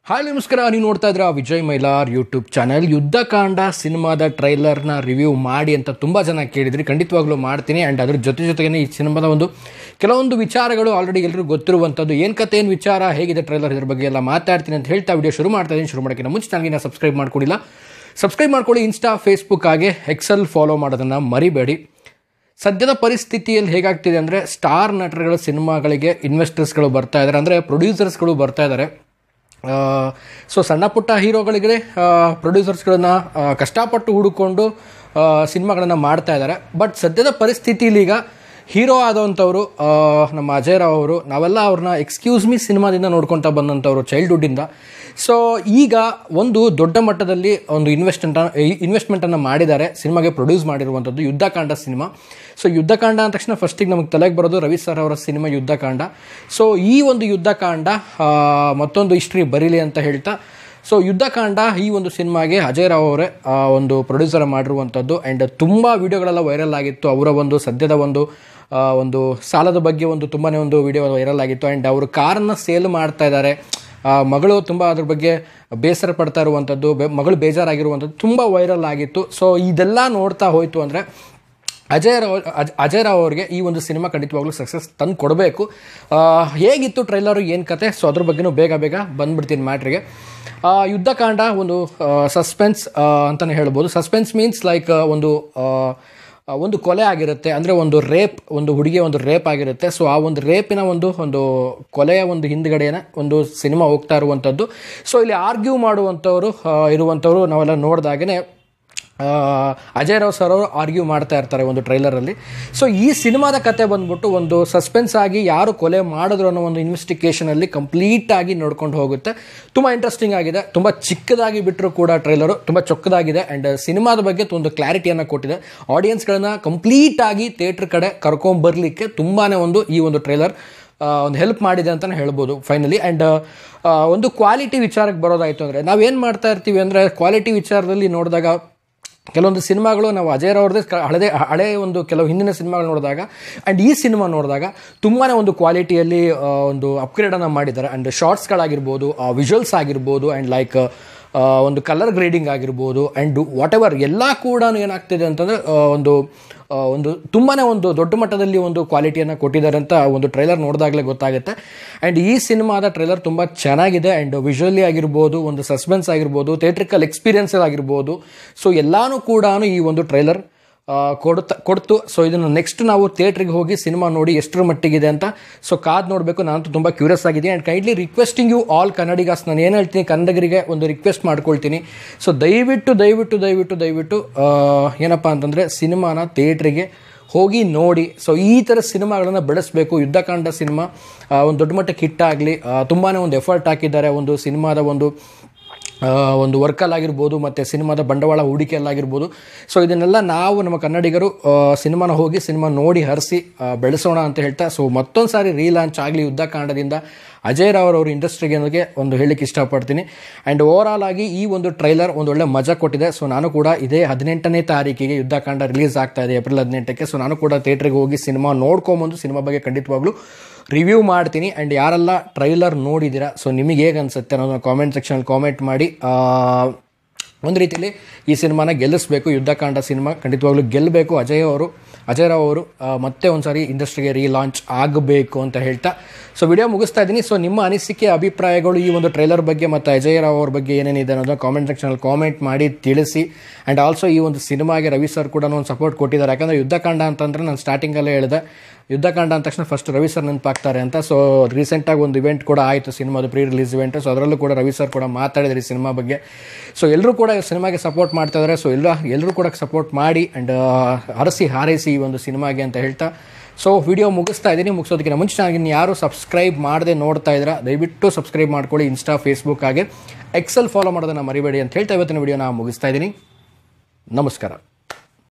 Hi ನಮಸ್ಕಾರ, ನೀವು ನೋಡ್ತಾ ಇದ್ರ Vijay Mylar YouTube channel. Yuddhakanda ಸಿನಿಮಾದ ಟ್ರೈಲರ್ನ ರಿವ್ಯೂ ಮಾಡಿ ಅಂತ ತುಂಬ ಜನ ಕೇಳಿದ್ರಿ. ಖಂಡಿತವಾಗ್ಲೂ ಮಾಡ್ತೀನಿ. ಆ್ಯಂಡ್ ಅದ್ರ ಜೊತೆಗೆ ಈ ಸಿನಿಮಾದ ಕೆಲವೊಂದು ವಿಚಾರಗಳು ಆಲ್ರೆಡಿ ಎಲ್ಲರಿಗೂ ಗೊತ್ತಿರುವಂಥದ್ದು. ಏನು ಕತೆ, ಏನು ವಿಚಾರ, ಹೇಗಿದೆ ಟ್ರೈಲರ್, ಇದ್ರ ಬಗ್ಗೆ ಎಲ್ಲ ಮಾತಾಡ್ತೀನಿ ಅಂತ ಹೇಳ್ತಾ ವಿಡಿಯೋ ಶುರು ಮಾಡ್ತಾ ಇದ್ದೀನಿ. ಶುರು ಮಾಡೋಕ್ಕಿಂತ ಮುಂಚೆ ಚಾನಲ್ನ ಸಬ್ಸ್ಕ್ರೈಬ್ ಮಾಡ್ಕೊಂಡಿಲ್ಲ, ಸಬ್ಸ್ಕ್ರೈಬ್ ಮಾಡ್ಕೊಳ್ಳಿ. ಇನ್ಸ್ಟಾ, ಫೇಸ್ಬುಕ್ ಹಾಗೆ ಎಕ್ಸೆಲ್ ಫಾಲೋ ಮಾಡೋದನ್ನು ಮರಿಬೇಡಿ. ಸದ್ಯದ ಪರಿಸ್ಥಿತಿಯಲ್ಲಿ ಹೇಗಾಗ್ತಿದೆ ಅಂದರೆ, ಸ್ಟಾರ್ ನಟರುಗಳ ಸಿನಿಮಾಗಳಿಗೆ ಇನ್ವೆಸ್ಟರ್ಸ್ಗಳು ಬರ್ತಾ ಇದ್ದಾರೆ, ಅಂದರೆ ಪ್ರೊಡ್ಯೂಸರ್ಸ್ಗಳು ಬರ್ತಾ ಇದ್ದಾರೆ. ಸೊ ಸಣ್ಣ ಪುಟ್ಟ ಹೀರೋಗಳಿಗೆ ಪ್ರೊಡ್ಯೂಸರ್ಸ್ಗಳನ್ನ ಕಷ್ಟಪಟ್ಟು ಹುಡುಕೊಂಡು ಸಿನಿಮಾಗಳನ್ನು ಮಾಡ್ತಾ ಇದ್ದಾರೆ. ಬಟ್ ಸದ್ಯದ ಪರಿಸ್ಥಿತಿಲಿ ಈಗ ಹೀರೋ ಆದಂಥವರು ನಮ್ಮ ಅಜಯ್ ರಾವ್ ಅವರು, ನಾವೆಲ್ಲ ಅವ್ರನ್ನ ಎಕ್ಸ್ಕ್ಯೂಸ್ ಮೀ ಸಿನಿಮಾದಿಂದ ನೋಡ್ಕೊತಾ ಬಂದಂಥವ್ರು ಚೈಲ್ಡ್ಹುಡ್ಡಿಂದ. ಸೊ ಈಗ ಒಂದು ದೊಡ್ಡ ಮಟ್ಟದಲ್ಲಿ ಒಂದು ಇನ್ವೆಸ್ಟ್ಮೆಂಟನ್ನು ಮಾಡಿದ್ದಾರೆ ಸಿನಿಮಾಗೆ ಪ್ರೊಡ್ಯೂಸ್ ಮಾಡಿರುವಂಥದ್ದು ಯುದ್ಧಕಾಂಡ ಸಿನಿಮಾ. ಸೊ ಯುದ್ಧಕಾಂಡ ಅಂದ ತಕ್ಷಣ ಫಸ್ಟಿಗೆ ನಮಗೆ ತಲೆಗೆ ಬರೋದು ರವಿ ಸರ್ ಅವರ ಸಿನಿಮಾ ಯುದ್ಧಕಾಂಡ. ಸೊ ಈ ಒಂದು ಯುದ್ಧಕಾಂಡ ಮತ್ತೊಂದು ಹಿಸ್ಟ್ರಿ ಬರೀಲಿ ಅಂತ ಹೇಳ್ತಾ, ಸೊ ಯುದ್ಧಕಾಂಡ ಈ ಒಂದು ಸಿನಿಮಾಗೆ ಅಜಯ್ ರಾವ್ ಅವರೇ ಒಂದು ಪ್ರೊಡ್ಯೂಸರ್ ಮಾಡಿರುವಂಥದ್ದು. ಆ್ಯಂಡ್ ತುಂಬ ವಿಡಿಯೋಗಳೆಲ್ಲ ವೈರಲ್ ಆಗಿತ್ತು. ಅವರ ಒಂದು ಸದ್ಯದ ಒಂದು ಸಾಲದ ಬಗ್ಗೆ ತುಂಬಾ ಒಂದು ವಿಡಿಯೋ ವೈರಲ್ ಆಗಿತ್ತು. ಆ್ಯಂಡ್ ಅವರು ಕಾರನ್ನು ಸೇಲ್ ಮಾಡ್ತಾ ಇದ್ದಾರೆ. ಮಗಳು ತುಂಬ ಅದ್ರ ಬಗ್ಗೆ ಬೇಸರ ಪಡ್ತಾ ಇರುವಂಥದ್ದು, ಮಗಳು ಬೇಜಾರಾಗಿರುವಂಥದ್ದು ತುಂಬ ವೈರಲ್ ಆಗಿತ್ತು. ಸೊ ಇದೆಲ್ಲ ನೋಡ್ತಾ ಹೋಯಿತು ಅಂದರೆ ಅಜಯ್ ರಾವ್ ಅವ್ರಿಗೆ ಈ ಒಂದು ಸಿನಿಮಾ ಖಂಡಿತವಾಗ್ಲೂ ಸಕ್ಸಸ್ ತಂದು ಕೊಡಬೇಕು. ಹೇಗಿತ್ತು ಟ್ರೈಲರು, ಏನು ಕತೆ, ಸೊ ಅದ್ರ ಬಗ್ಗೆನೂ ಬೇಗ ಬಂದ್ಬಿಡ್ತೀನಿ ಮ್ಯಾಟ್ರಿಗೆ. ಯುದ್ಧಕಾಂಡ ಒಂದು ಸಸ್ಪೆನ್ಸ್ ಅಂತಲೇ ಹೇಳ್ಬೋದು. ಸಸ್ಪೆನ್ಸ್ ಮೀನ್ಸ್ ಲೈಕ್ ಒಂದು ಕೊಲೆ ಆಗಿರುತ್ತೆ, ಅಂದರೆ ಒಂದು ಹುಡುಗಿಯ ಒಂದು ರೇಪ್ ಆಗಿರುತ್ತೆ. ಸೊ ಆ ಒಂದು ರೇಪಿನ ಒಂದು ಕೊಲೆಯ ಹಿಂದ್ಗಡೆನ ಒಂದು ಸಿನಿಮಾ ಹೋಗ್ತಾ ಇರುವಂಥದ್ದು. ಸೊ ಇಲ್ಲಿ ಆರ್ಗ್ಯೂ ಮಾಡುವಂಥವ್ರು ನಾವೆಲ್ಲ ನೋಡಿದಾಗೇ ಅಜಯ್ ರಾವ್ ಸರ್ ಅವರು ಆರ್ಗ್ಯೂ ಮಾಡ್ತಾ ಇರ್ತಾರೆ ಒಂದು ಟ್ರೈಲರಲ್ಲಿ. ಸೊ ಈ ಸಿನಿಮಾದ ಕತೆ ಬಂದ್ಬಿಟ್ಟು ಒಂದು ಸಸ್ಪೆನ್ಸ್ ಆಗಿ ಯಾರು ಕೊಲೆ ಮಾಡಿದ್ರು ಅನ್ನೋ ಒಂದು ಇನ್ವೆಸ್ಟಿಗೇಷನಲ್ಲಿ ಕಂಪ್ಲೀಟಾಗಿ ನೋಡ್ಕೊಂಡು ಹೋಗುತ್ತೆ. ತುಂಬ ಇಂಟ್ರೆಸ್ಟಿಂಗ್ ಆಗಿದೆ. ತುಂಬ ಚಿಕ್ಕದಾಗಿ ಬಿಟ್ಟರು ಕೂಡ ಟ್ರೈಲರು ತುಂಬ ಚೊಕ್ಕದಾಗಿದೆ. ಆ್ಯಂಡ್ ಸಿನಿಮಾದ ಬಗ್ಗೆ ಒಂದು ಕ್ಲಾರಿಟಿಯನ್ನು ಕೊಟ್ಟಿದೆ. ಆಡಿಯನ್ಸ್ಗಳನ್ನ ಕಂಪ್ಲೀಟಾಗಿ ಥಿಯೇಟ್ರ್ ಕಡೆ ಕರ್ಕೊಂಬರ್ಲಿಕ್ಕೆ ತುಂಬಾ ಈ ಒಂದು ಟ್ರೈಲರ್ ಒಂದು ಹೆಲ್ಪ್ ಮಾಡಿದೆ ಅಂತಲೇ ಹೇಳ್ಬೋದು ಫೈನಲಿ. ಆ್ಯಂಡ್ ಒಂದು ಕ್ವಾಲಿಟಿ ವಿಚಾರಕ್ಕೆ ಬರೋದಾಯಿತು ಅಂದರೆ, ನಾವೇನು ಮಾಡ್ತಾ ಇರ್ತೀವಿ ಅಂದರೆ, ಕ್ವಾಲಿಟಿ ವಿಚಾರದಲ್ಲಿ ನೋಡಿದಾಗ ಕೆಲವೊಂದು ಸಿನಿಮಾಗಳು ನಾವು ಅಜಯ್ ಅವ್ರದ್ದೇ ಹಳೆ ಕೆಲವು ಹಿಂದಿನ ಸಿನಿಮಾಗಳು ನೋಡಿದಾಗ ಆ್ಯಂಡ್ ಈ ಸಿನಿಮಾ ನೋಡಿದಾಗ ತುಂಬಾ ಒಂದು ಕ್ವಾಲಿಟಿಯಲ್ಲಿ ಒಂದು ಅಪ್ಗ್ರೇಡನ್ನು ಮಾಡಿದ್ದಾರೆ. ಆ್ಯಂಡ್ ಶಾರ್ಟ್ಸ್ಗಳಾಗಿರ್ಬೋದು, ವಿಜುವಲ್ಸ್ ಆಗಿರ್ಬೋದು, ಆ್ಯಂಡ್ ಲೈಕ್ ಒಂದು ಕಲರ್ ಗ್ರೇಡಿಂಗ್ ಆಗಿರ್ಬೋದು, ಆ್ಯಂಡ್ ವಾಟ್ ಎವರ್ ಎಲ್ಲ ಕೂಡ ಏನಾಗ್ತಿದೆ ಅಂತಂದರೆ ಒಂದು ತುಂಬಾ ಒಂದು ದೊಡ್ಡ ಮಟ್ಟದಲ್ಲಿ ಒಂದು ಕ್ವಾಲಿಟಿಯನ್ನು ಕೊಟ್ಟಿದ್ದಾರೆ ಅಂತ ಒಂದು ಟ್ರೈಲರ್ ನೋಡಿದಾಗಲೇ ಗೊತ್ತಾಗುತ್ತೆ. ಆ್ಯಂಡ್ ಈ ಸಿನಿಮಾದ ಟ್ರೈಲರ್ ತುಂಬ ಚೆನ್ನಾಗಿದೆ. ಆ್ಯಂಡ್ ವಿಜುವಲಿ ಆಗಿರ್ಬೋದು, ಒಂದು ಸಸ್ಪೆನ್ಸ್ ಆಗಿರ್ಬೋದು, ಥಿಯೇಟ್ರಿಕಲ್ ಎಕ್ಸ್ಪೀರಿಯನ್ಸ್ ಆಗಿರ್ಬೋದು, ಸೊ ಎಲ್ಲನೂ ಕೂಡ ಈ ಒಂದು ಟ್ರೈಲರ್ ಕೊಡ್ತು. ಸೊ ಇದನ್ನು ನೆಕ್ಸ್ಟ್ ನಾವು ಥಿಯೇಟ್ರಿಗೆ ಹೋಗಿ ಸಿನಿಮಾ ನೋಡಿ ಎಷ್ಟರ ಮಟ್ಟಿಗಿದೆ ಅಂತ ಸೊ ಕಾದು ನೋಡಬೇಕು. ನಾನಂತೂ ತುಂಬ ಕ್ಯೂರಿಯಸ್ ಆಗಿದ್ದೀನಿ. And kindly requesting you all Kannadigas, ನಾನು ಏನು ಹೇಳ್ತೀನಿ ಕನ್ನಡಿಗರಿಗೆ ಒಂದು ರಿಕ್ವೆಸ್ಟ್ ಮಾಡ್ಕೊಳ್ತೀನಿ. ಸೊ ದಯವಿಟ್ಟು ಏನಪ್ಪ ಅಂತಂದರೆ ಸಿನಿಮಾನ ಥಿಯೇಟ್ರಿಗೆ ಹೋಗಿ ನೋಡಿ. ಸೊ ಈ ಥರ ಸಿನಿಮಾಗಳನ್ನು ಬೆಳೆಸಬೇಕು. ಯುದ್ಧಕಾಂಡ ಸಿನಿಮಾ ಒಂದು ದೊಡ್ಡ ಮಟ್ಟಕ್ಕೆ ಹಿಟ್ಟಾಗಲಿ, ತುಂಬಾ ಒಂದು ಎಫರ್ಟ್ ಹಾಕಿದ್ದಾರೆ ಒಂದು ಸಿನಿಮಾದ ಒಂದು ವರ್ಕಲ್ಲಾಗಿರ್ಬೋದು, ಮತ್ತು ಸಿನಿಮಾದ ಬಂಡವಾಳ ಹೂಡಿಕೆಯಲ್ಲಾಗಿರ್ಬೋದು. ಸೊ ಇದನ್ನೆಲ್ಲ ನಾವು ನಮ್ಮ ಕನ್ನಡಿಗರು ಸಿನಿಮಾ ನೋಡಿ ಹರಿಸಿ ಬೆಳೆಸೋಣ ಅಂತ ಹೇಳ್ತಾ, ಸೊ ಮತ್ತೊಂದು ಸಾರಿ ರೀಲಾಂಚ್ ಆಗಲಿ ಯುದ್ಧಕಾಂಡದಿಂದ ಅಜಯ್ ರಾವ್ ಅವರು ಇಂಡಸ್ಟ್ರಿಗೆ ಅನ್ನೋಕ್ಕೆ ಒಂದು ಹೇಳಲಿಕ್ಕೆ ಇಷ್ಟಪಡ್ತೀನಿ. ಆ್ಯಂಡ್ ಓವರಾಲ್ ಆಗಿ ಈ ಒಂದು ಟ್ರೈಲರ್ ಒಂದು ಒಳ್ಳೆ ಮಜಾ ಕೊಟ್ಟಿದೆ. ಸೊ ನಾನು ಕೂಡ ಇದೇ 18ನೇ ತಾರೀಕಿಗೆ ಯುದ್ಧಕಾಂಡ ರಿಲೀಸ್ ಆಗ್ತಾ ಇದೆ, ಏಪ್ರಿಲ್ 18ಕ್ಕೆ. ಸೊ ನಾನು ಕೂಡ ಥಿಯೇಟ್ರಿಗೆ ಹೋಗಿ ಸಿನಿಮಾ ನೋಡ್ಕೊಂಬಂದು ಸಿನಿಮಾ ಬಗ್ಗೆ ಖಂಡಿತವಾಗ್ಲೂ ರಿವ್ಯೂ ಮಾಡ್ತೀನಿ. ಆ್ಯಂಡ್ ಯಾರೆಲ್ಲ ಟ್ರೈಲರ್ ನೋಡಿದ್ದೀರಾ, ಸೊ ನಿಮಗೆ ಹೇಗೆ ಅನಿಸುತ್ತೆ ಅನ್ನೋದನ್ನ ಕಾಮೆಂಟ್ ಸೆಕ್ಷನಲ್ಲಿ ಕಾಮೆಂಟ್ ಮಾಡಿ. ಒಂದು ರೀತಿಯಲ್ಲಿ ಈ ಸಿನಿಮಾನ ಗೆಲ್ಲಿಸಬೇಕು. ಯುದ್ಧಕಾಂಡ ಸಿನಿಮಾ ಖಂಡಿತವಾಗ್ಲೂ ಗೆಲ್ಲಬೇಕು. ಅಜಯ್ ರಾವ್ ಅವರು ಮತ್ತೆ ಒಂದು ಸಾರಿ ಇಂಡಸ್ಟ್ರಿಗೆ ರೀಲಾಂಚ್ ಆಗಬೇಕು ಅಂತ ಹೇಳ್ತಾ ಸೊ ವಿಡಿಯೋ ಮುಗಿಸ್ತಾ ಇದ್ದೀನಿ. ಸೊ ನಿಮ್ಮ ಅನಿಸಿಕೆ, ಅಭಿಪ್ರಾಯಗಳು ಈ ಒಂದು ಟ್ರೈಲರ್ ಬಗ್ಗೆ ಮತ್ತು ಅಜಯ್ ರಾವ್ ಅವ್ರ ಬಗ್ಗೆ ಏನೇನಿದೆ ಅನ್ನೋದನ್ನ ಕಾಮೆಂಟ್ ಸೆಕ್ಷನಲ್ಲಿ ಕಾಮೆಂಟ್ ಮಾಡಿ ತಿಳಿಸಿ. ಆ್ಯಂಡ್ ಆಲ್ಸೋ ಈ ಒಂದು ಸಿನಿಮಾಗೆ ರವಿ ಸರ್ ಕೂಡ ಒಂದು ಸಪೋರ್ಟ್ ಕೊಟ್ಟಿದ್ದಾರೆ. ಯಾಕಂದರೆ ಯುದ್ಧಕಾಂಡ ಅಂತಂದರೆ ನಾನು ಸ್ಟಾರ್ಟಿಂಗಲ್ಲೇ ಹೇಳಿದೆ, ಯುದ್ಧಕಾಂಡ ಅಂದ ತಕ್ಷಣ ಫಸ್ಟ್ ರವಿ ಸರ್ ನೆನಪಾಗ್ತಾರೆ ಅಂತ. ಸೊ ರೀಸೆಂಟಾಗಿ ಒಂದು ಇವೆಂಟ್ ಕೂಡ ಆಯಿತು, ಸಿನಿಮಾದ ಪ್ರೀ ರಿಲೀಸ್ ಇವೆಂಟ್. ಸೊ ಅದರಲ್ಲೂ ಕೂಡ ರವಿ ಸರ್ ಕೂಡ ಮಾತಾಡಿದ್ರು ಈ ಸಿನಿಮಾ ಬಗ್ಗೆ. ಸೊ ಎಲ್ಲರೂ ಕೂಡ ಸಿನಿಮಾಗೆ ಸಪೋರ್ಟ್ ಮಾಡ್ತಾ ಇದ್ದಾರೆ. ಸೊ ಎಲ್ಲರೂ ಕೂಡ ಸಪೋರ್ಟ್ ಮಾಡಿ ಆ್ಯಂಡ್ ಹಾರೈಸಿ ಈ ಒಂದು ಸಿನಿಮಾಗೆ ಅಂತ ಹೇಳ್ತಾ ಸೊ ವಿಡಿಯೋ ಮುಗಿಸ್ತಾ ಇದ್ದೀನಿ. ಮುಗಿಸೋದಕ್ಕಿಂತ ಮುಂಚೆ ನಾನು ಯಾರು ಸಬ್ಸ್ಕ್ರೈಬ್ ಮಾಡದೆ ನೋಡ್ತಾ ಇದ್ದೀರಾ, ದಯವಿಟ್ಟು ಸಬ್ಸ್ಕ್ರೈಬ್ ಮಾಡ್ಕೊಳ್ಳಿ. ಇನ್ಸ್ಟಾ, ಫೇಸ್ಬುಕ್ ಹಾಗೆ ಎಕ್ಸೆಲ್ ಫಾಲೋ ಮಾಡೋದನ್ನು ಮರಿಬೇಡಿ ಅಂತ ಹೇಳ್ತಾ ಇವತ್ತಿನ ವಿಡಿಯೋನ ಮುಗಿಸ್ತಾ ಇದ್ದೀನಿ. ನಮಸ್ಕಾರ.